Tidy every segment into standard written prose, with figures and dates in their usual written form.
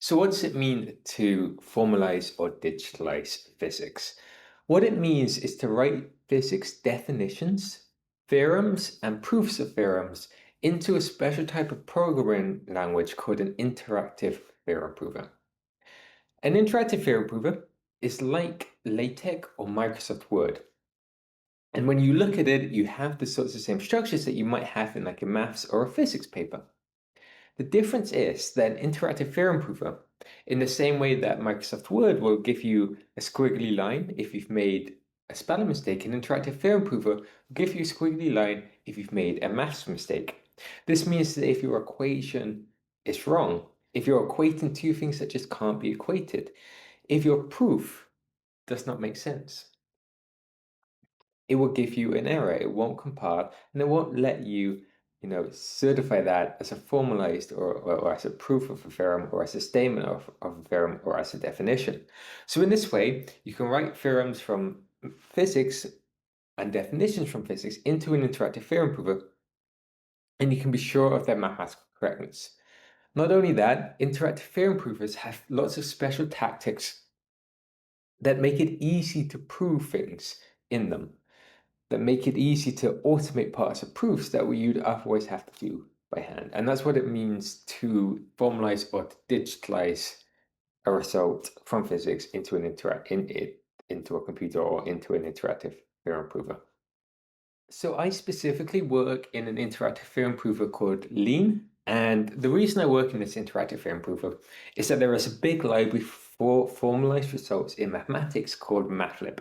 So what does it mean to formalize or digitalize physics? What it means is to write physics definitions, theorems, and proofs of theorems into a special type of programming language called an interactive theorem prover. An interactive theorem prover is like LaTeX or Microsoft Word. And when you look at it, you have the sorts of same structures that you might have in like a maths or a physics paper. The difference is that interactive theorem prover, in the same way that Microsoft Word will give you a squiggly line if you've made a spelling mistake, an interactive theorem prover will give you a squiggly line if you've made a maths mistake. This means that if your equation is wrong, if you're equating two things that just can't be equated, if your proof does not make sense, it will give you an error. It won't compile, and it won't let you, certify that as a formalized or as a proof of a theorem or as a statement of a theorem or as a definition. So in this way, you can write theorems from physics and definitions from physics into an interactive theorem prover, and you can be sure of their mathematical correctness. Not only that, interactive theorem provers have lots of special tactics that make it easy to prove things in them, that make it easy to automate parts of proofs that you'd otherwise have to do by hand. And that's what it means to formalize or to digitalize a result from physics into into a computer or into an interactive theorem prover. So I specifically work in an interactive theorem prover called Lean. And the reason I work in this interactive theorem prover is that there is a big library for formalized results in mathematics called Mathlib.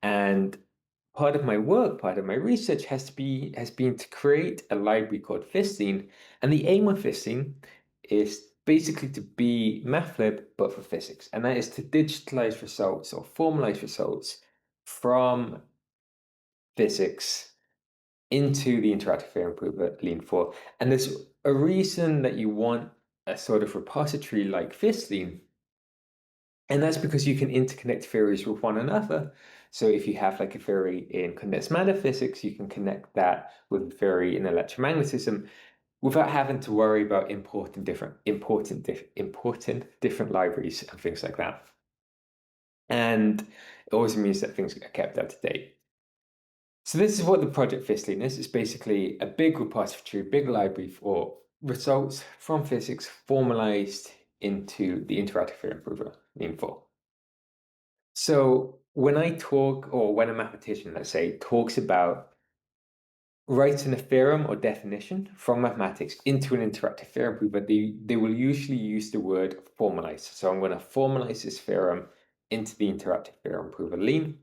And part of my work, part of my research has been to create a library called PhysLean. And the aim of PhysLean is basically to be Mathlib, but for physics. And that is to digitalize results or formalize results from physics into the interactive theorem prover Lean 4. And there's a reason that you want a sort of repository like PhysLean, and that's because you can interconnect theories with one another. So if you have like a theory in condensed matter physics, you can connect that with a theory in electromagnetism without having to worry about importing important different libraries and things like that. And it also means that things are kept up to date. So this is what the project PhysLean is. It's basically a big repository, big library for results from physics formalized into the interactive theorem prover, Lean 4. So when I talk, or when a mathematician, let's say, talks about writing a theorem or definition from mathematics into an interactive theorem prover, they will usually use the word formalize. So I'm going to formalize this theorem into the interactive theorem prover Lean.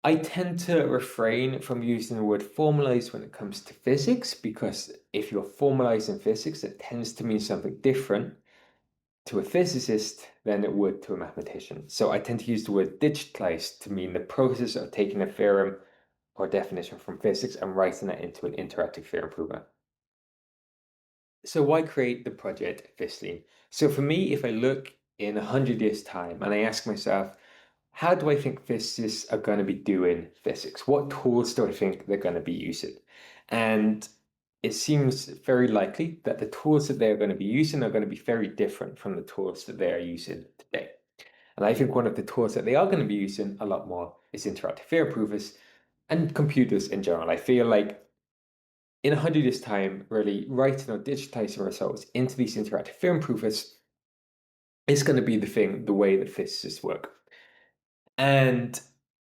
I tend to refrain from using the word formalize when it comes to physics, because if you're formalizing physics, it tends to mean something different to a physicist than it would to a mathematician. So I tend to use the word digitalize to mean the process of taking a theorem or definition from physics and writing that into an interactive theorem prover. So why create the project PhysLean? So for me, if I look in 100 years' time and I ask myself, how do I think physicists are going to be doing physics? What tools do I think they're going to be using? And it seems very likely that the tools that they're going to be using are going to be very different from the tools that they are using today. And I think one of the tools that they are going to be using a lot more is interactive theorem provers and computers in general. I feel like in 100 years' time, really writing or digitizing results into these interactive theorem provers is going to be the way that physicists work. And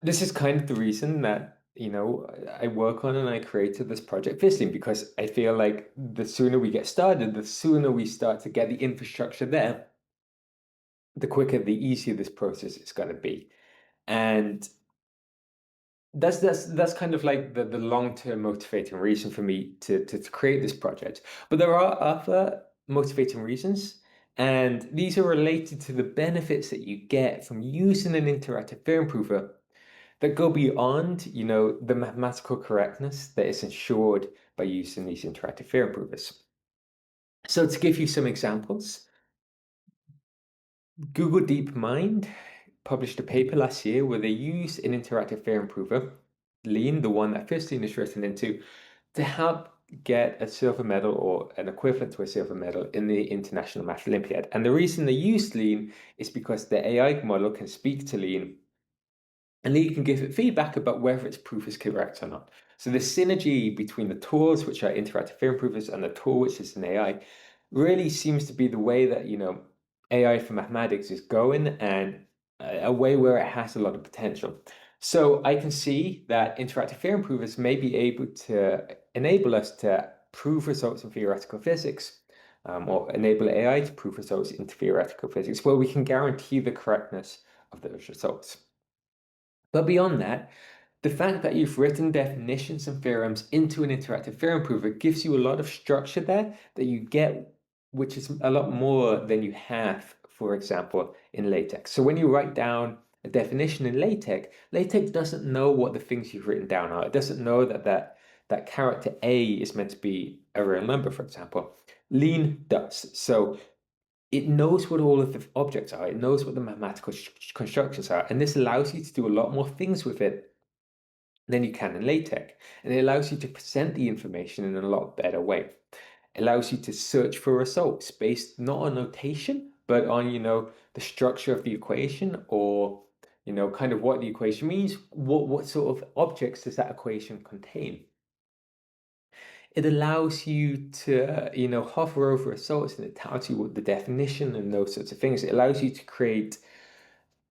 this is kind of the reason that, I work on and I created this project PhysLean, because I feel like the sooner we get started, the sooner we start to get the infrastructure there, the quicker, the easier this process is going to be. And that's kind of like the long-term motivating reason for me to create this project. But there are other motivating reasons, and these are related to the benefits that you get from using an interactive theorem prover that go beyond, the mathematical correctness that is ensured by using these interactive theorem provers. So to give you some examples, Google DeepMind published a paper last year where they used an interactive theorem prover, Lean, the one that PhysLean is written into, to help get a silver medal or an equivalent to a silver medal in the International Math Olympiad. And the reason they use Lean is because the AI model can speak to Lean and then you can give it feedback about whether its proof is correct or not. So the synergy between the tools, which are interactive theorem provers, and the tool, which is an AI, really seems to be the way that, AI for mathematics is going, and a way where it has a lot of potential. So I can see that interactive theorem provers may be able to enable us to prove results in theoretical physics, or enable AI to prove results in theoretical physics, where we can guarantee the correctness of those results. But beyond that, the fact that you've written definitions and theorems into an interactive theorem prover gives you a lot of structure there that you get, which is a lot more than you have, for example, in LaTeX. So when you write down a definition in LaTeX, LaTeX doesn't know what the things you've written down are. It doesn't know that character A is meant to be a real number, for example. Lean does. So it knows what all of the objects are. It knows what the mathematical constructions are. And this allows you to do a lot more things with it than you can in LaTeX. And it allows you to present the information in a lot better way. It allows you to search for results based not on notation, but on, the structure of the equation, or, kind of what the equation means. What sort of objects does that equation contain? It allows you to, hover over results, and it tells you what the definition and those sorts of things. It allows you to create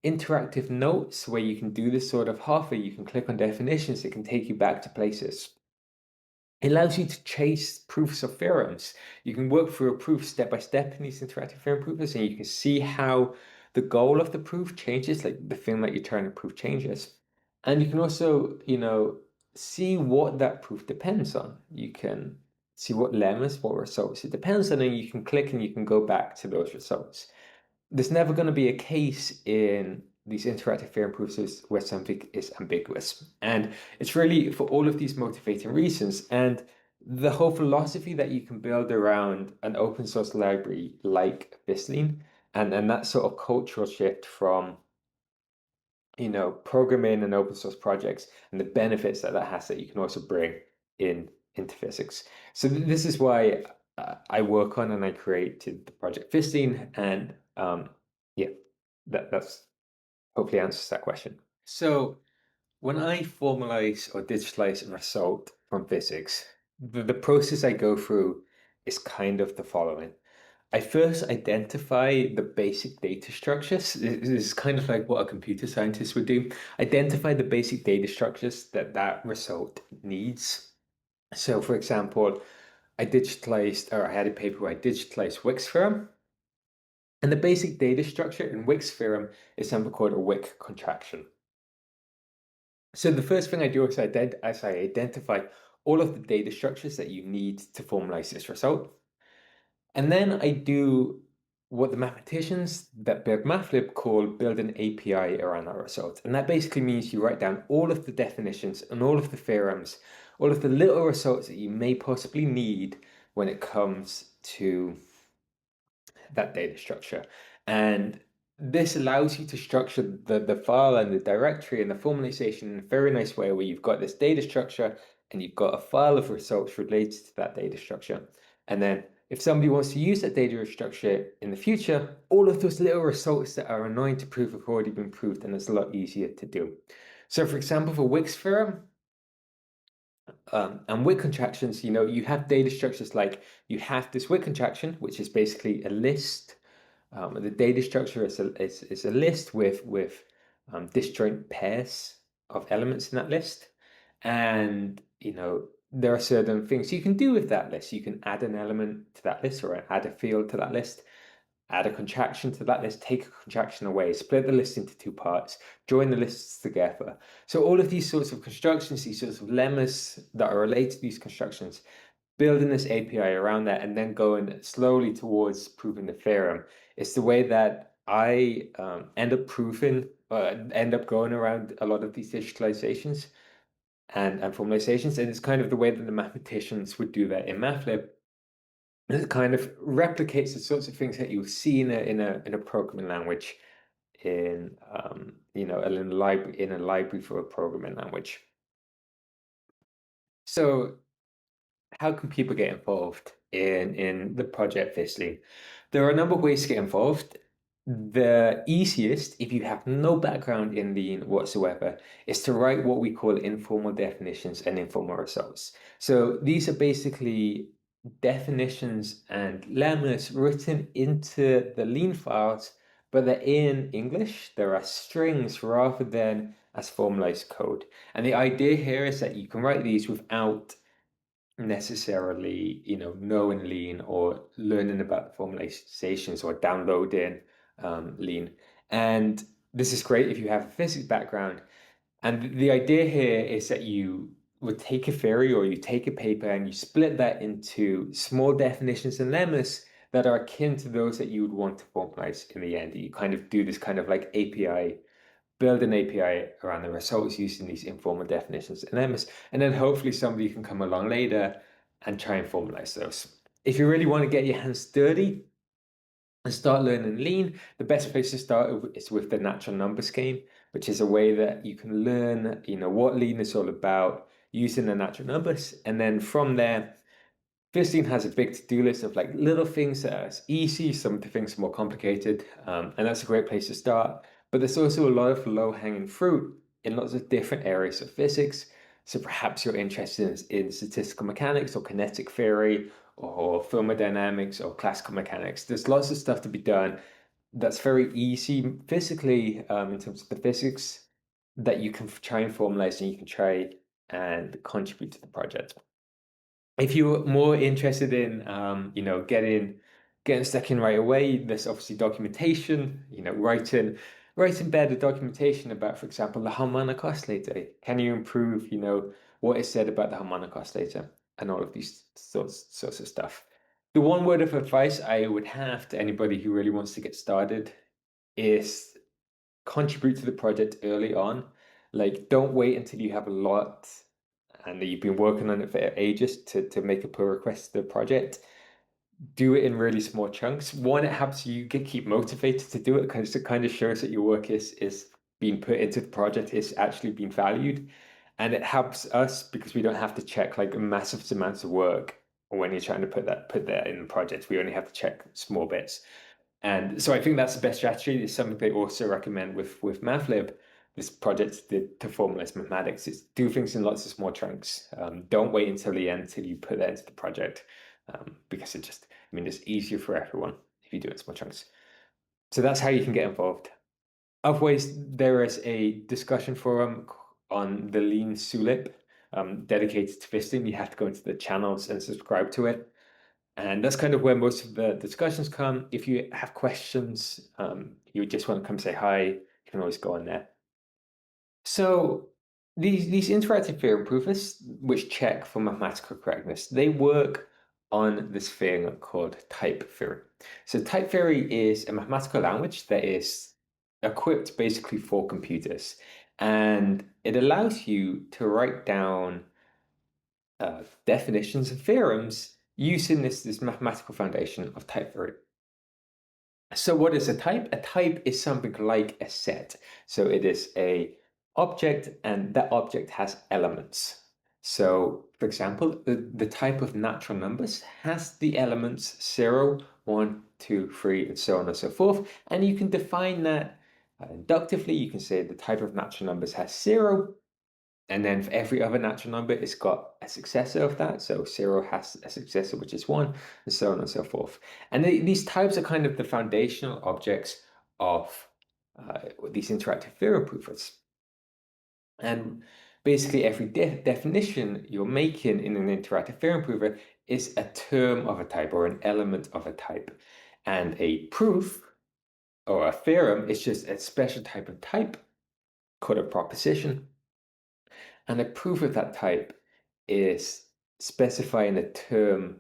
interactive notes where you can do this sort of hover. You can click on definitions. It can take you back to places. It allows you to chase proofs of theorems. You can work through a proof step by step in these interactive theorem provers, and you can see how the goal of the proof changes, like the thing that you're trying to prove changes. And you can also, see what that proof depends on. You can see what lemmas, what results it depends on, and you can click and you can go back to those results. There's never going to be a case in these interactive theorem proofs where something is ambiguous. And it's really for all of these motivating reasons. And the whole philosophy that you can build around an open source library like PhysLean, and that sort of cultural shift from, programming and open source projects, and the benefits that has that you can also bring into physics. So this is why I work on and I created the project PhysLean, and yeah, that's hopefully answers that question. So when I formalize or digitalize a result from physics, the process I go through is kind of the following. I first identify the basic data structures. This is kind of like what a computer scientist would do. Identify the basic data structures that result needs. So for example, I had a paper where I digitalized Wick's theorem. And the basic data structure in Wick's theorem is something called a Wick contraction. So the first thing I do is I identify all of the data structures that you need to formalize this result. And then I do what the mathematicians that build MathLib call build an API around our result. And that basically means you write down all of the definitions and all of the theorems, all of the little results that you may possibly need when it comes to that data structure. And this allows you to structure the file and the directory and the formalization in a very nice way, where you've got this data structure and you've got a file of results related to that data structure. And then if somebody wants to use that data structure in the future, all of those little results that are annoying to prove have already been proved, and it's a lot easier to do. So for example, for Wick's theorem, and Wick contractions, you have data structures like you have this Wick contraction, which is basically a list. The data structure is a list with disjoint pairs of elements in that list. And, there are certain things you can do with that list. You can add an element to that list, or add a field to that list, add a contraction to that list, take a contraction away, split the list into two parts, join the lists together. So all of these sorts of constructions, these sorts of lemmas that are related to these constructions, building this API around that and then going slowly towards proving the theorem is the way that I end up end up going around a lot of these digitalizations and formalizations. And it's kind of the way that the mathematicians would do that in MATLAB. And it kind of replicates the sorts of things that you'll see in a programming language, in in a library for a programming language. So how can people get involved in the project PhysLean? There are a number of ways to get involved. The easiest, if you have no background in Lean whatsoever, is to write what we call informal definitions and informal results. So these are basically definitions and lemmas written into the Lean files, but they're in English. There are strings rather than as formalized code. And the idea here is that you can write these without necessarily, knowing Lean or learning about the formalizations or downloading Lean. And this is great if you have a physics background. And the idea here is that you would take a theory or you take a paper and you split that into small definitions and lemmas that are akin to those that you would want to formalize in the end. You kind of do this kind of like API, build an API around the results using these informal definitions and lemmas, and then hopefully somebody can come along later and try and formalize those. If you really want to get your hands dirty and start learning Lean, the best place to start is with the natural numbers game, which is a way that you can learn, what Lean is all about using the natural numbers. And then from there, PhysLean has a big to-do list of like little things that are easy, some of the things are more complicated, and that's a great place to start. But there's also a lot of low-hanging fruit in lots of different areas of physics. So perhaps you're interested in statistical mechanics or kinetic theory or thermodynamics or classical mechanics. There's lots of stuff to be done that's very easy physically in terms of the physics that you can try and formalize and you can try and contribute to the project. If you're more interested in, getting stuck in right away, there's obviously documentation, writing better documentation about, for example, the harmonic oscillator. Can you improve, what is said about the harmonic oscillator and all of these sorts of stuff. The one word of advice I would have to anybody who really wants to get started is contribute to the project early on. Like, don't wait until you have a lot and you've been working on it for ages to make a pull request to the project. Do it in really small chunks. One, it helps you keep motivated to do it because it kind of shows that your work is being put into the project, is actually being valued. And it helps us because we don't have to check like massive amounts of work when you're trying to put that in the project. We only have to check small bits. And so I think that's the best strategy. It's something they also recommend with MathLib, this project to formalize mathematics. Is do things in lots of small chunks. Don't wait until the end till you put that into the project, because it's easier for everyone if you do it in small chunks. So that's how you can get involved. Other ways, there is a discussion forum on the Lean Sulip, dedicated to fisting. You have to go into the channels and subscribe to it. And that's kind of where most of the discussions come. If you have questions, you just want to come say hi, you can always go on there. So these interactive theorem proofers, which check for mathematical correctness, they work on this thing called type theory. So type theory is a mathematical language that is equipped basically for computers. And it allows you to write down definitions and theorems using this mathematical foundation of type theory. So what is a type? A type is something like a set. So it is a object and that object has elements. So for example, the type of natural numbers has the elements 0, 1, 2, 3, and so on and so forth. And you can define that inductively. You can say the type of natural numbers has 0, and then for every other natural number, it's got a successor of that. So 0 has a successor, which is 1, and so on and so forth. And these types are kind of the foundational objects of these interactive theorem proofers. And basically every definition you're making in an interactive theorem prover is a term of a type or an element of a type. And a proof or a theorem is just a special type of type called a proposition. And a proof of that type is specifying a term,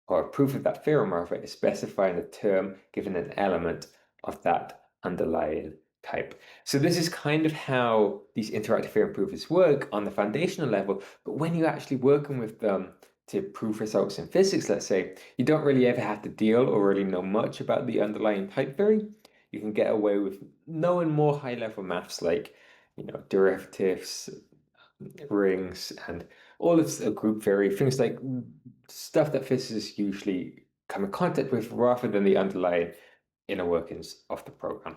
or a proof of that theorem, rather, is specifying a term given an element of that underlying type. So this is kind of how these interactive theorem proofers work on the foundational level. But when you're actually working with them to prove results in physics, let's say, you don't really ever have to deal or really know much about the underlying type theory. You can get away with knowing more high-level maths like, derivatives, rings, and All of a group theory, things like stuff that physicists usually come in contact with rather than the underlying inner workings of the program.